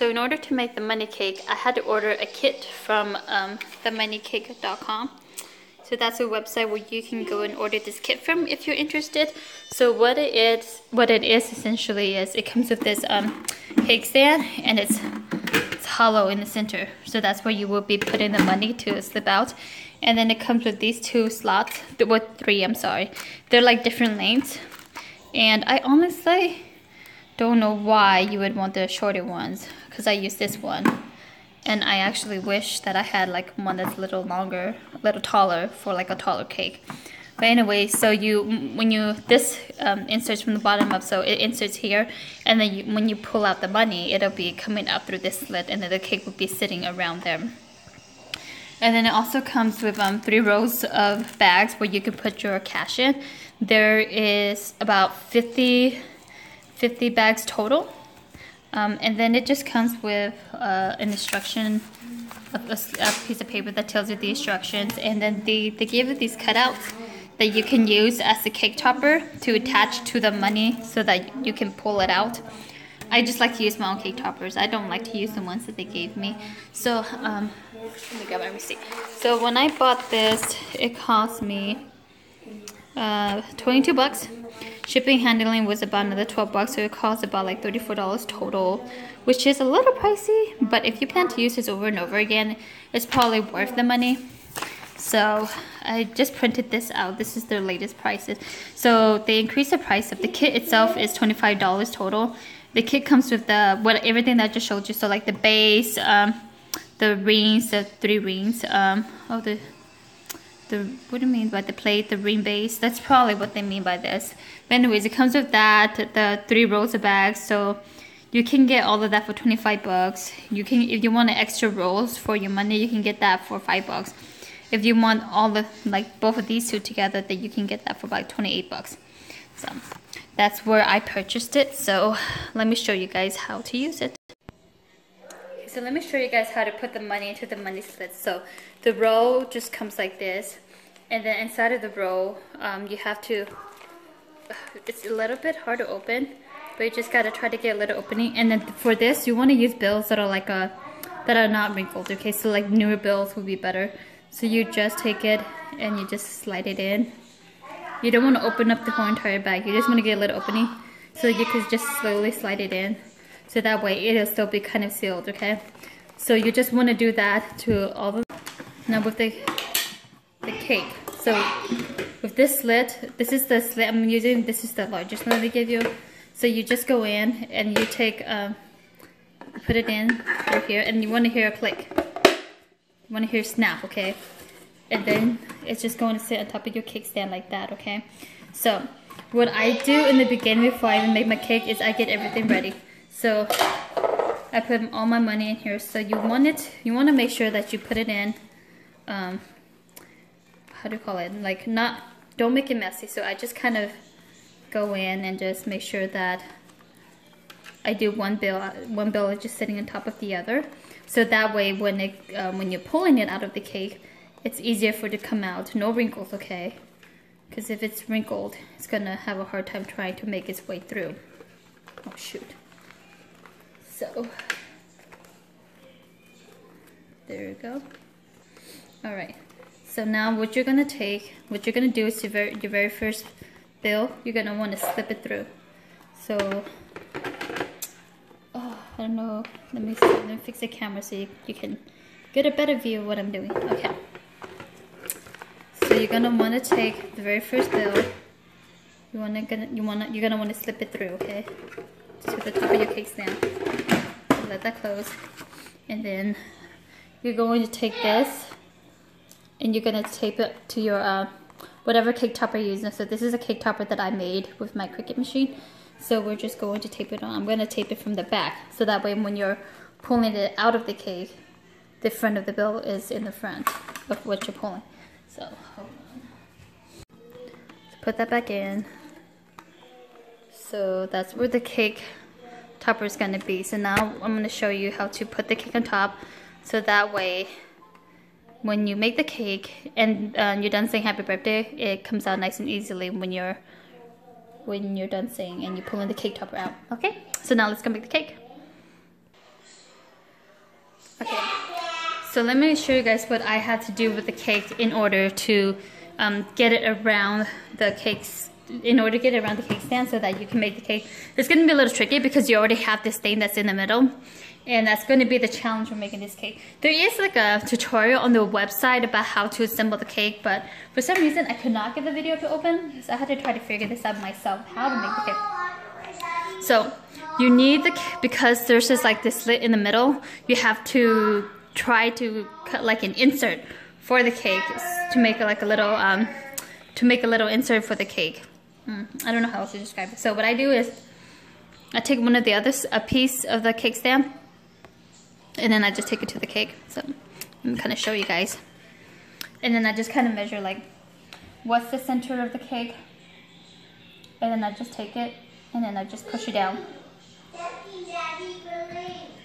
So in order to make the money cake, I had to order a kit from themoneycake.com. So that's a website where you can go and order this kit from if you're interested. So what it is essentially is it comes with this cake stand, and it's hollow in the center. So that's where you will be putting the money to slip out. And then it comes with these two slots, with three, I'm sorry. They're like different lengths. And I honestly don't know why you would want the shorter ones, because I use this one. And I actually wish that I had like one that's a little longer, a little taller for like a taller cake. But anyway, so this inserts from the bottom up, so it inserts here, and then when you pull out the money, it'll be coming out through this slit, and then the cake will be sitting around there. And then it also comes with 3 rows of bags where you can put your cash in. There is about 50 bags total. And then it just comes with an instruction, a piece of paper that tells you the instructions, and then they give you these cutouts that you can use as the cake topper to attach to the money so that you can pull it out. I just like to use my own cake toppers. I don't like to use the ones that they gave me. So let me grab my receipt. So when I bought this, it cost me 22 bucks. Shipping handling was about another 12 bucks, so it cost about like $34 total, which is a little pricey, but if you plan to use this over and over again, it's probably worth the money. So I just printed this out. This is their latest prices. So they increased the price of the kit itself is $25 total. The kit comes with everything that I just showed you. So like the base, the rings, the 3 rings. What do you mean by the plate, the ring base? That's probably what they mean by this. But anyways, it comes with that, the 3 rows of bags. So you can get all of that for 25 bucks. You can, if you want extra rolls for your money, you can get that for 5 bucks. If you want all the, like both of these two together, then you can get that for about 28 bucks. So that's where I purchased it. So let me show you guys how to use it. Okay, so let me show you guys how to put the money into the money slits. So the roll just comes like this, and then inside of the roll, you have to, it's a little bit hard to open, but you just gotta try to get a little opening. And then for this, you want to use bills that are like that are not wrinkled. Okay, so like newer bills would be better. So you just take it and you just slide it in. You don't want to open up the whole entire bag. You just want to get a little opening so you can just slowly slide it in. So that way it'll still be kind of sealed, okay? So you just want to do that to all the... Now with the cake. So with this slit, this is the slit I'm using. This is the largest one they give you. So you just go in and you take, put it in right here, and you want to hear a click. You want to hear a snap, okay? And then it's just going to sit on top of your cake stand like that, okay? So what I do in the beginning before I even make my cake is I get everything ready. So I put all my money in here. So you want to make sure that you put it in, how do you call it? Like don't make it messy. So I just kind of go in and just make sure that I do one bill is just sitting on top of the other. So that way when you're pulling it out of the cake, it's easier for it to come out. No wrinkles, okay? Because if it's wrinkled, it's gonna have a hard time trying to make its way through. Oh shoot. So there you go. All right. So now what you're gonna do is your very first bill, you're gonna want to slip it through. So I don't know. Let me fix the camera so you can get a better view of what I'm doing. Okay. So you're gonna want to take the very first bill. You're gonna want to slip it through, okay, to the top of your cake stand. So let that close, and then you're going to take this, and you're gonna tape it to your whatever cake topper you're using. So this is a cake topper that I made with my Cricut machine. So we're just going to tape it on. I'm going to tape it from the back, so that way when you're pulling it out of the cake, the front of the bill is in the front of what you're pulling. So hold on. So put that back in. So that's where the cake topper is going to be. So now I'm going to show you how to put the cake on top, so that way when you make the cake and you're done saying happy birthday, it comes out nice and easily when you're done saying and you're pulling the cake topper out. Okay, so now let's go make the cake. So let me show you guys what I had to do with the cake in order to get it around the cakes. In order to get it around the cake stand so that you can make the cake. It's going to be a little tricky because you already have this thing that's in the middle. And that's going to be the challenge for making this cake. There is like a tutorial on the website about how to assemble the cake, but for some reason I could not get the video to open, so I had to try to figure this out myself, how to make the cake. So you need because there's just like this slit in the middle, you have to try to cut like an insert for the cake to make like a little insert for the cake. I don't know how else to describe it. So what I do is I take one of the others, a piece of the cake stand, and then I just take it to the cake. So let me kind of show you guys. And then I just kind of measure like what's the center of the cake, and then I just take it and then I just push it down,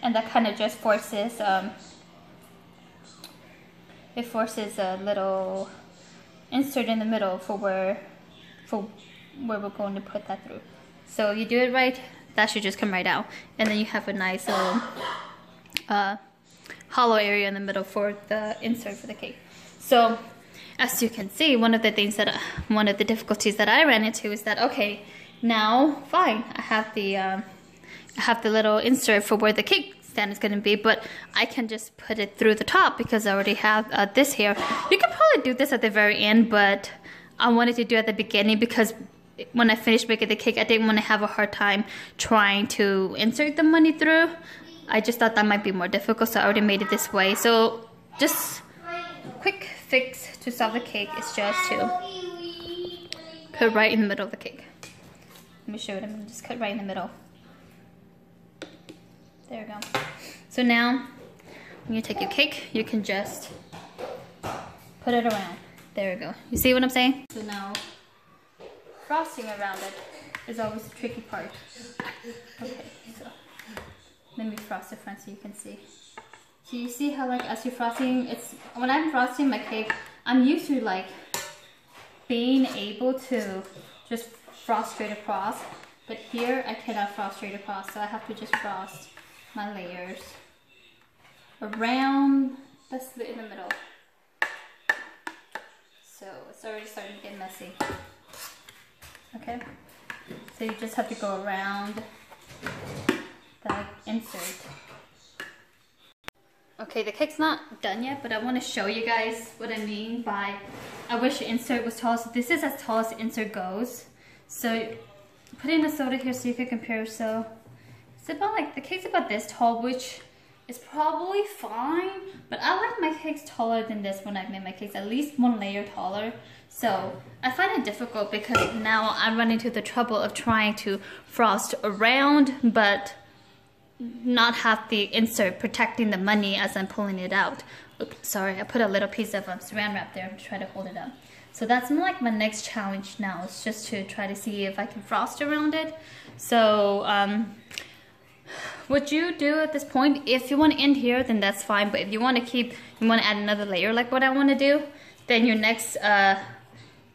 and that kind of just forces it forces a little insert in the middle for where we're going to put that through. So you do it right, that should just come right out, and then you have a nice little hollow area in the middle for the insert for the cake. So as you can see, one of the difficulties that I ran into is that, okay, now fine, I have the little insert for where the cake stand is going to be, but I can just put it through the top because I already have this here. You could probably do this at the very end, but I wanted to do it at the beginning because when I finished making the cake, I didn't want to have a hard time trying to insert the money through. I just thought that might be more difficult, so I already made it this way. So just quick fix to solve the cake is just to cut right in the middle of the cake. Let me show you. I'm going to just cut right in the middle. There we go. So now when you take your cake, you can just put it around. There we go. You see what I'm saying? So now frosting around it is always the tricky part. Okay, so let me frost the front so you can see. So you see how like as you're frosting, when I'm frosting my cake, I'm used to like being able to just frost straight across, but here I cannot frost straight across, so I have to just frost my layers around the slit in the middle. So it's already starting to get messy. Okay, so you just have to go around the insert. Okay, the cake's not done yet, but I want to show you guys what I mean by I wish the insert was tall. So this is as tall as the insert goes. So put in the soda here so you can compare. So it's about like, the cake's about this tall, which is probably fine, but I like my cakes taller than this when I make my cakes, at least one layer taller. So I find it difficult because now I'm running into the trouble of trying to frost around, but not have the insert protecting the money as I'm pulling it out. Oops, sorry, I put a little piece of saran wrap there to try to hold it up. So that's like my next challenge now, is just to try to see if I can frost around it. So what you do at this point, if you want to end here, then that's fine. But if you want to add another layer like what I want to do, then your next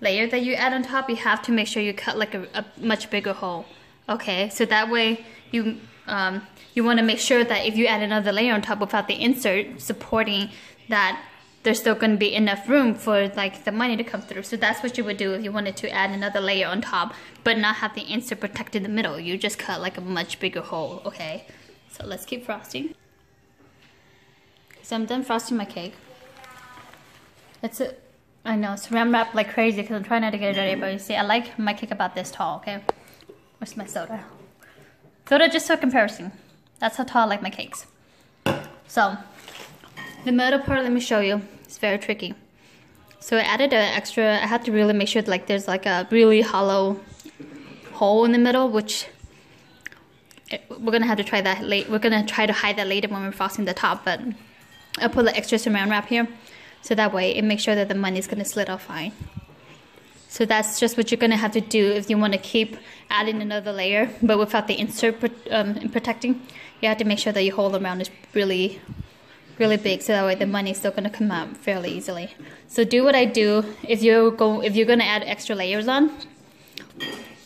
layer that you add on top, you have to make sure you cut like a much bigger hole. Okay, so that way you want to make sure that if you add another layer on top without the insert supporting that, there's still going to be enough room for like the money to come through. So that's what you would do if you wanted to add another layer on top, but not have the insert protect in the middle. You just cut like a much bigger hole. Okay, so let's keep frosting. So I'm done frosting my cake. I know, saran wrap like crazy because I'm trying not to get it dirty, but you see, I like my cake about this tall. Okay, where's my soda? Soda just for comparison. That's how tall I like my cakes. So the middle part, let me show you. It's very tricky. So I added an extra. I had to really make sure like there's like a really hollow hole in the middle, which we're gonna have to try that late. We're gonna try to hide that later when we're frosting the top. But I put the extra saran wrap here, so that way it makes sure that the money is gonna slit off fine. So that's just what you're gonna have to do if you want to keep adding another layer, but without the insert protecting. You have to make sure that your hole around is really big, so that way the money is still gonna come out fairly easily. So do what I do. If you're gonna add extra layers on,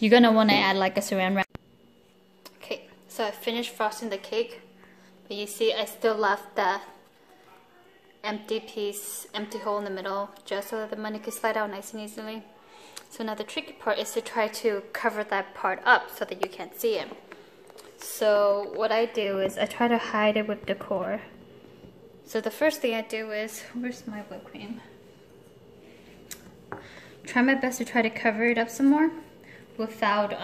you're gonna want to add like a saran wrap. Okay, so I finished frosting the cake, but you see I still left that empty piece, empty hole in the middle, just so that the money can slide out nice and easily. So now the tricky part is to try to cover that part up so that you can't see it. So what I do is I try to hide it with decor. So the first thing I do is, where's my whipped cream? Try my best to try to cover it up some more without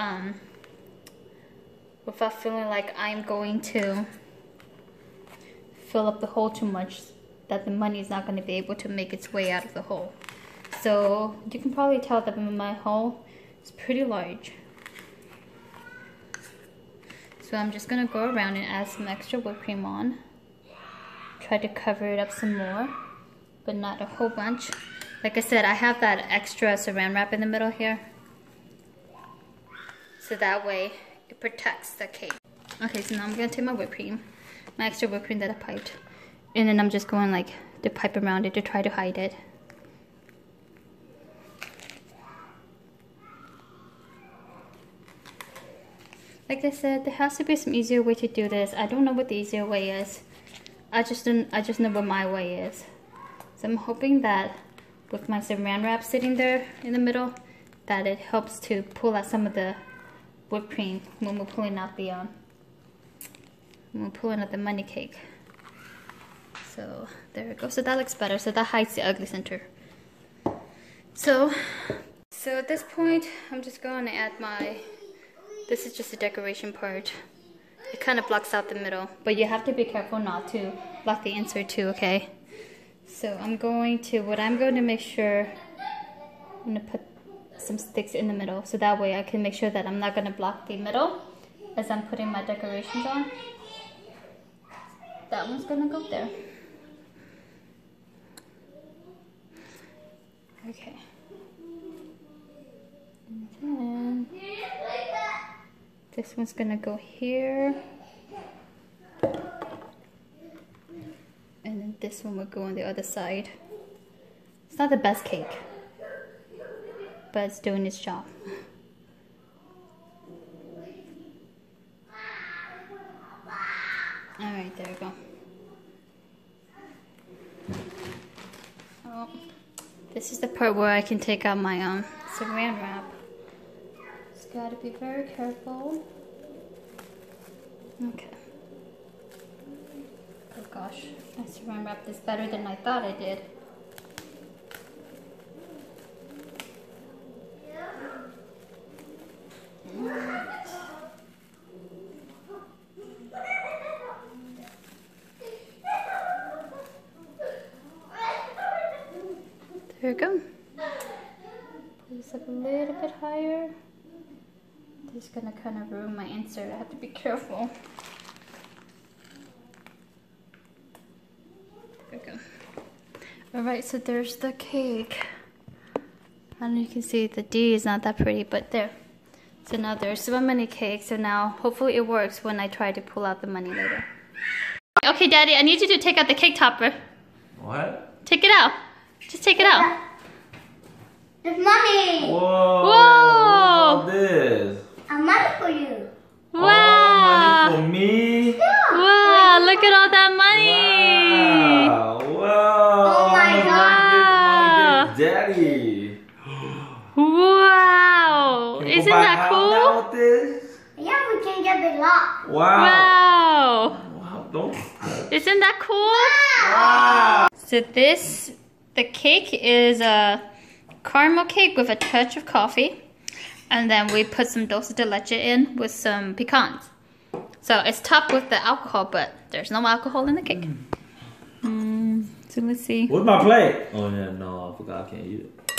feeling like I'm going to fill up the hole too much, that the money is not going to be able to make its way out of the hole. So you can probably tell that my hole is pretty large. So I'm just going to go around and add some extra whipped cream on. Try to cover it up some more, but not a whole bunch. Like I said, I have that extra saran wrap in the middle here. So that way it protects the cake. Okay, so now I'm going to take my whipped cream, my extra whipped cream that I piped, and then I'm just going like to pipe around it to try to hide it. Like I said, there has to be some easier way to do this. I don't know what the easier way is. I just know what my way is. So I'm hoping that with my saran wrap sitting there in the middle, that it helps to pull out some of the whipped cream when we're pulling out the money cake. So there we go. So that looks better. So that hides the ugly center. So at this point, I'm just going to add my. This is just the decoration part. It kind of blocks out the middle, but you have to be careful not to block the insert too, okay? So what I'm going to make sure, I'm going to put some sticks in the middle, so that way I can make sure that I'm not going to block the middle as I'm putting my decorations on. That one's going to go there. Okay. And then this one's gonna go here, and then this one will go on the other side. It's not the best cake, but it's doing its job. Alright, there we go. Oh, this is the part where I can take out my saran wrap. Gotta be very careful. Okay. Oh gosh, I saran wrapped this better than I thought I did. Right. There we go. Put this up a little bit higher. This is gonna kind of ruin my insert. I have to be careful. There we go. Alright, so there's the cake. I don't know if you can see the D is not that pretty, but there. So now there's so many cakes. So now hopefully it works when I try to pull out the money later. Okay, Daddy, I need you to take out the cake topper. What? Take it out. Just take it out. There's money. Whoa. Whoa. What's this? Money for you. Wow. Oh, money for me? Yeah. Wow, look at all that money. Wow. Wow. Oh my God. Mom, Daddy. Wow. Can we Isn't go buy that a house cool? now with this? Yeah, we can get a lot. Wow. Wow. Wow. Don't. Isn't that cool? Wow. So the cake is a caramel cake with a touch of coffee. And then we put some dulce de leche in with some pecans. So it's topped with the alcohol, but there's no alcohol in the cake. So let's see. Where's my plate? Oh yeah, no, I forgot I can't eat it.